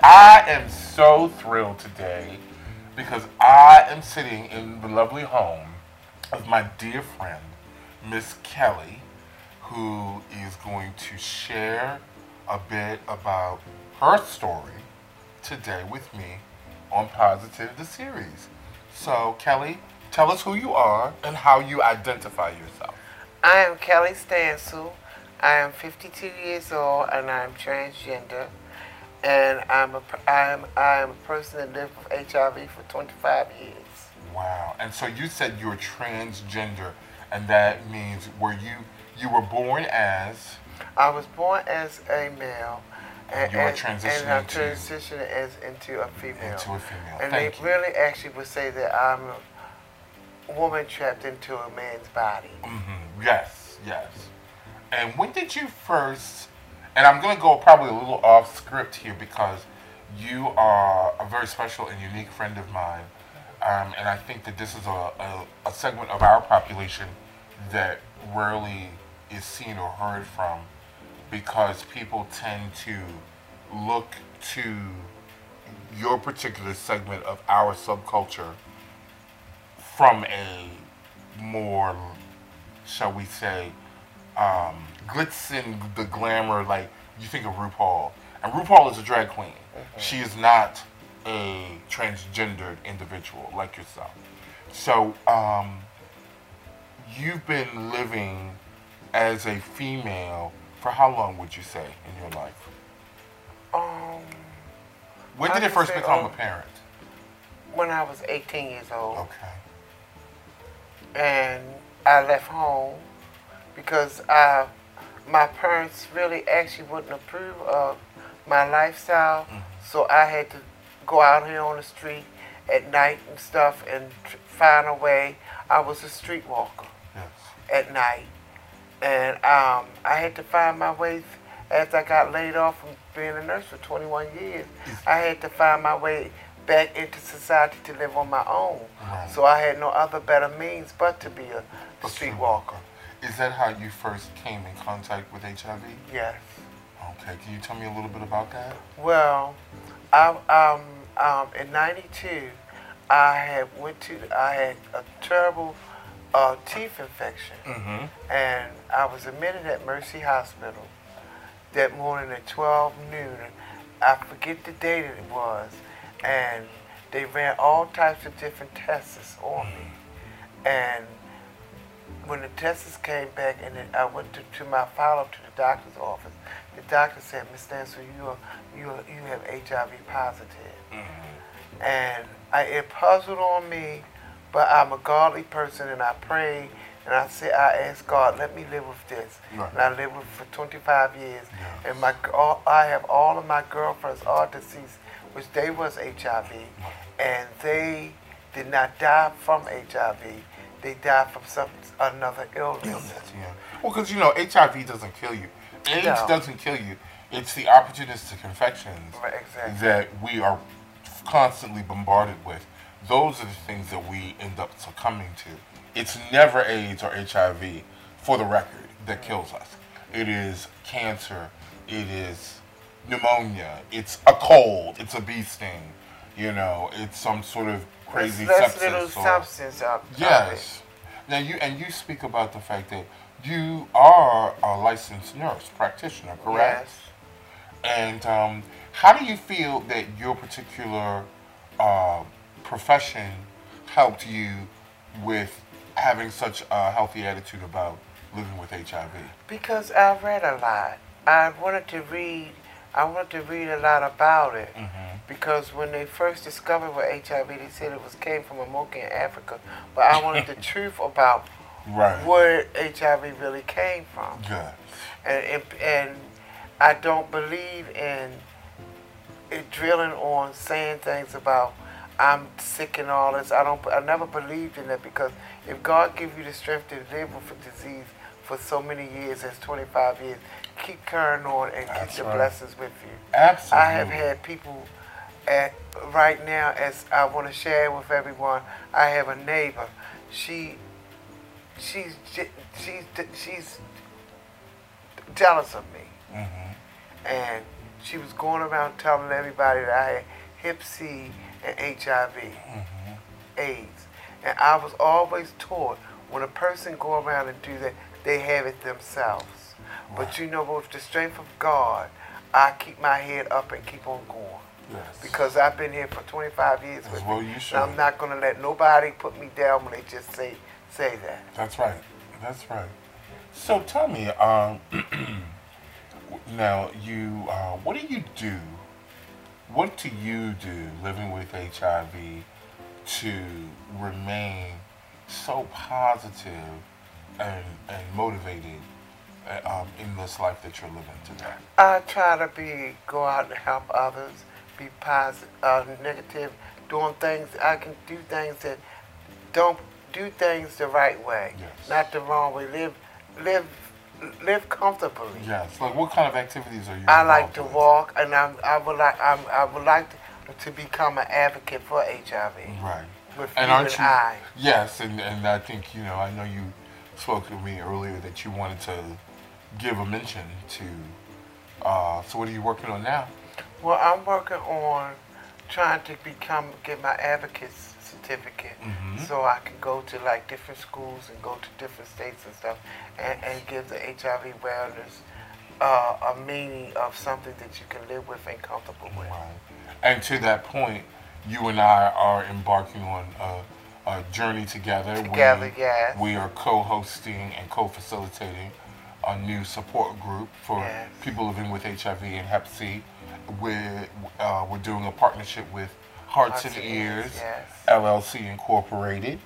I am so thrilled today because I am sitting in the lovely home of my dear friend, Miss Kelly, who is going to share a bit about her story today with me on Positive the Series. So, Kelly, tell us who you are and how you identify yourself. I am Kelly Stansel. I am 52 years old and I'm transgender. And I am a person that lived with HIV for 25 years. Wow. And so you said you're transgender, and that means you were born as I was born as a male, and you are and I transitioning transitioned into a female. into a female. And Thank they you. really actually would say that I'm a woman trapped into a man's body. Yes, yes. And when did you first? And I'm going to go probably a little off script here because you are a very special and unique friend of mine. And I think that this is a segment of our population that rarely is seen or heard from because people tend to look to your particular segment of our subculture from a more, shall we say, glitz and the glamour, like you think of RuPaul. And RuPaul is a drag queen. She is not a transgendered individual like yourself. So, you've been living as a female for how long would you say in your life? Um, When I did it would first say, become apparent? when I was 18 years old. Okay. And I left home because my parents really actually wouldn't approve of my lifestyle. So I had to go out here on the street at night and stuff and find a way. I was a streetwalker Yes. at night. And I had to find my way as I got laid off from being a nurse for 21 years. I had to find my way back into society to live on my own. Right. So I had no other better means but to be a streetwalker. Is that how you first came in contact with HIV? Yes. Okay. Can you tell me a little bit about that? Well, in '92, I had a terrible teeth infection, and I was admitted at Mercy Hospital that morning at 12 noon. I forget the day that it was, and they ran all types of different tests on me, and when the tests came back and then I went to my follow-up to the doctor's office, the doctor said, "Miss Stansel, you have HIV positive." And it puzzled on me, but I'm a godly person and I prayed and I said, I asked God, let me live with this. Right. And I lived with it for 25 years. Yes. And I have all of my girlfriends are deceased, which they was HIV, and they did not die from HIV. They died from another illness. Yeah. Well, because HIV doesn't kill you. AIDS No. doesn't kill you. It's the opportunistic infections Right, exactly. that we are constantly bombarded with. Those are the things that we end up succumbing to. It's never AIDS or HIV, for the record, that kills us. It is cancer. It is pneumonia. It's a cold. It's a bee sting. It's some sort of crazy Less sepsis. little substance of Yes. Now you speak about the fact that you are a licensed nurse practitioner, correct? Yes. And how do you feel that your particular profession helped you with having such a healthy attitude about living with HIV? Because I read a lot. I wanted to read a lot about it. Because when they first discovered what HIV, they said it came from a monkey in Africa. But I wanted the truth about Right. where HIV really came from. Good. And I don't believe in it drilling on saying things about I'm sick and all this. I never believed in that, because if God gives you the strength to live with a disease for so many years, as 25 years, keep carrying on and That's keep the right. blessings with you. Absolutely. I have had people at right now, as I want to share with everyone, I have a neighbor. She, she's jealous of me, and she was going around telling everybody that I had Hep C and HIV, AIDS, and I was always taught when a person go around and do that, they have it themselves. But you know, with the strength of God, I keep my head up and keep on going. Yes. Because I've been here for 25 years with well, you, you should. and I'm not going to let nobody put me down when they just say that. That's right. That's right. So tell me, now what do you do? What do you do living with HIV to remain so positive and motivated in this life that you're living today? I try to go out and help others, be positive, negative, doing things. I can do things that don't do things the right way, not the wrong way. Live comfortably. Yes. Like what kind of activities are you? I like to walk, and I would like to become an advocate for HIV. Right. With and you aren't and I. Yes, and I think I know you spoke to me earlier that you wanted to give a mention to. So what are you working on now? Well, I'm working on trying to get my advocate's certificate, so I can go to like different schools and go to different states and stuff, and give the HIV wellness a meaning of something that you can live with and comfortable with. Right. And to that point, you and I are embarking on a journey together. Yes. We are co-hosting and co-facilitating a new support group for people living with HIV and Hep C. We're doing a partnership with Hearts and Ears, LLC Incorporated,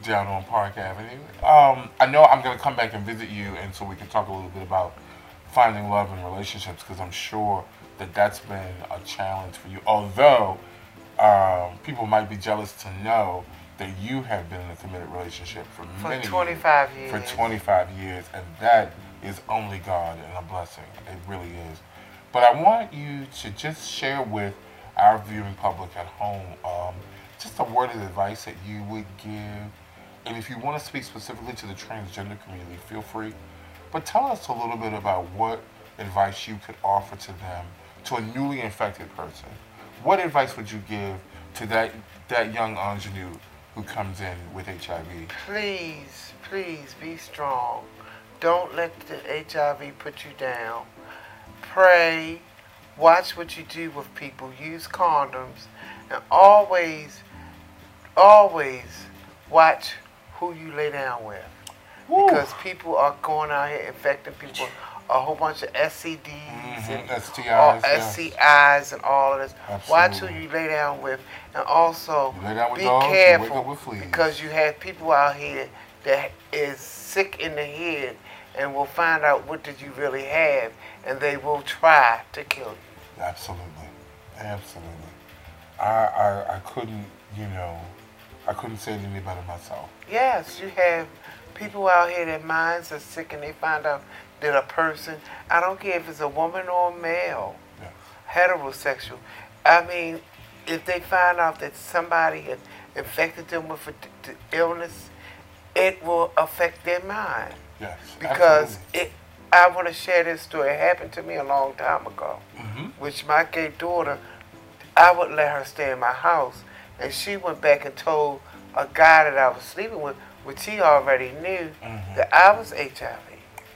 down on Park Avenue. I know I'm going to come back and visit you, and so we can talk a little bit about finding love in relationships, because I'm sure that that's been a challenge for you. Although people might be jealous to know that you have been in a committed relationship for many 25 years. For 25 years, and that is only God and a blessing. It really is. But I want you to just share with our viewing public at home just a word of advice that you would give. And if you want to speak specifically to the transgender community, feel free. But tell us a little bit about what advice you could offer to them, to a newly infected person. What advice would you give to that young ingenue who comes in with HIV? Please be strong. Don't let the HIV put you down. Pray. Watch what you do with people. Use condoms. And always watch who you lay down with. Woo. Because people are going out here infecting people, a whole bunch of STDs and STIs, STIs and all of this. Absolutely. Watch who you lay down with, and also with be dogs, careful, with because you have people out here that is sick in the head and will find out what did you really have, and they will try to kill you. Absolutely. I couldn't say it any better myself. Yes, you have people out here that minds are sick and they find out that a person, I don't care if it's a woman or a male, heterosexual, I mean, if they find out that somebody has infected them with the illness, it will affect their mind. Yes, because I want to share this story. It happened to me a long time ago, which my gay daughter, I would let her stay in my house, and she went back and told a guy that I was sleeping with, which he already knew, that I was HIV.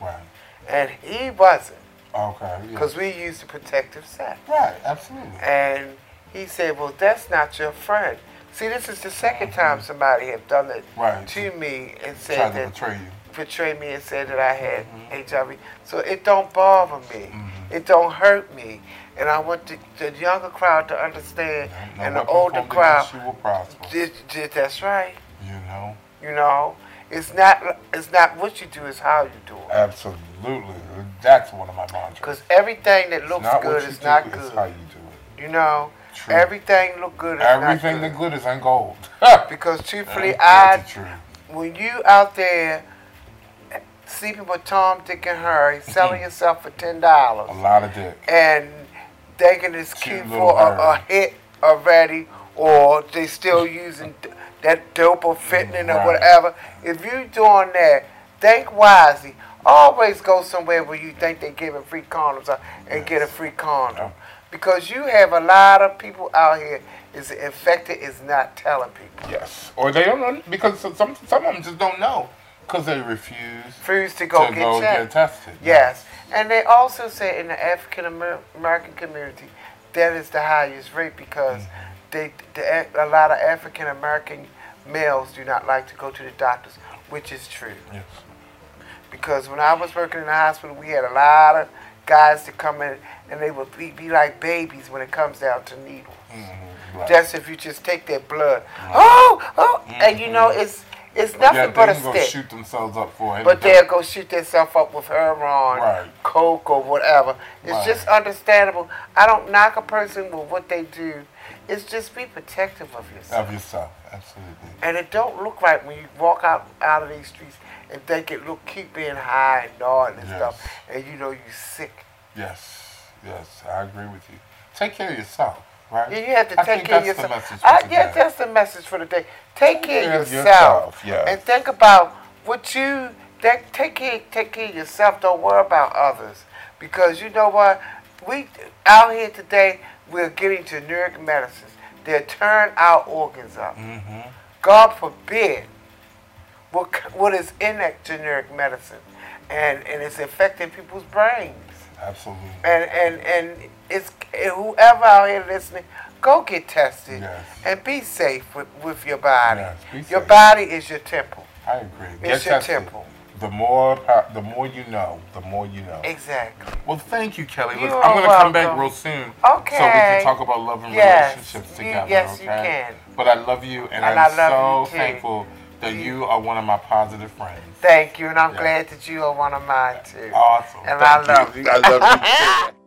Right. And he wasn't. Okay. Because we used protective sex. Right, absolutely. And he said, well, that's not your friend. See, this is the second time somebody had done it to me and said that betray me and said that I had HIV. So it don't bother me. It don't hurt me. And I want the younger crowd to understand, and the older crowd. That's right. You know, it's not what you do, it's how you do it. Absolutely, that's one of my mantras. Because everything that looks good is not good. It's how you do it. You know, True. everything look good is not good. Everything that good is ain't gold. Because truthfully, when you out there sleeping with Tom, Dick, and Harry, selling yourself for $10, a lot of dick, and thinking it's cute for a hit already, or they still using that dope or fentanyl or whatever. If you doing that, think wisely. Always go somewhere where you think they're giving free condoms out and get a free condom. Because you have a lot of people out here is infected is not telling people. Yes. Or they don't know, because some of them just don't know because they refuse to go get tested. Yes. And they also say in the African American community, that is the highest rate because a lot of African American males do not like to go to the doctors, which is true. Yes. Because when I was working in the hospital, we had a lot of guys to come in and they would be like babies when it comes down to needles. Right. Just if you just take their blood. And you know, it's nothing but a stick. Go shoot themselves up for it. But they'll go shoot themselves up with heroin, coke, or whatever. It's just understandable. I don't knock a person with what they do. It's just be protective of yourself. Of yourself, absolutely. And it don't look right when you walk out of these streets and think it keep being high and gnawing and stuff, and you know you sick. Yes, I agree with you. Take care of yourself, right? Yeah, you have to take care of yourself. That's the message for the day. Take care of yourself. And think about what you take care of yourself. Don't worry about others, because you know what? We out here today, we're getting generic medicines. They'll turn our organs up. God forbid what is in that generic medicine, and it's affecting people's brains. Absolutely. And it's whoever out here listening, go get tested and be safe with your body. Your body is your temple. I agree. It's your temple. The more you know, the more you know. Exactly. Well, thank you, Kelly. I'm going to come back real soon. Okay. So we can talk about love and relationships together. Yes, you can. But I love you, and I'm so thankful that you are one of my positive friends. Thank you, and I'm glad that you are one of mine, too. Awesome. And I love you. I love you, too.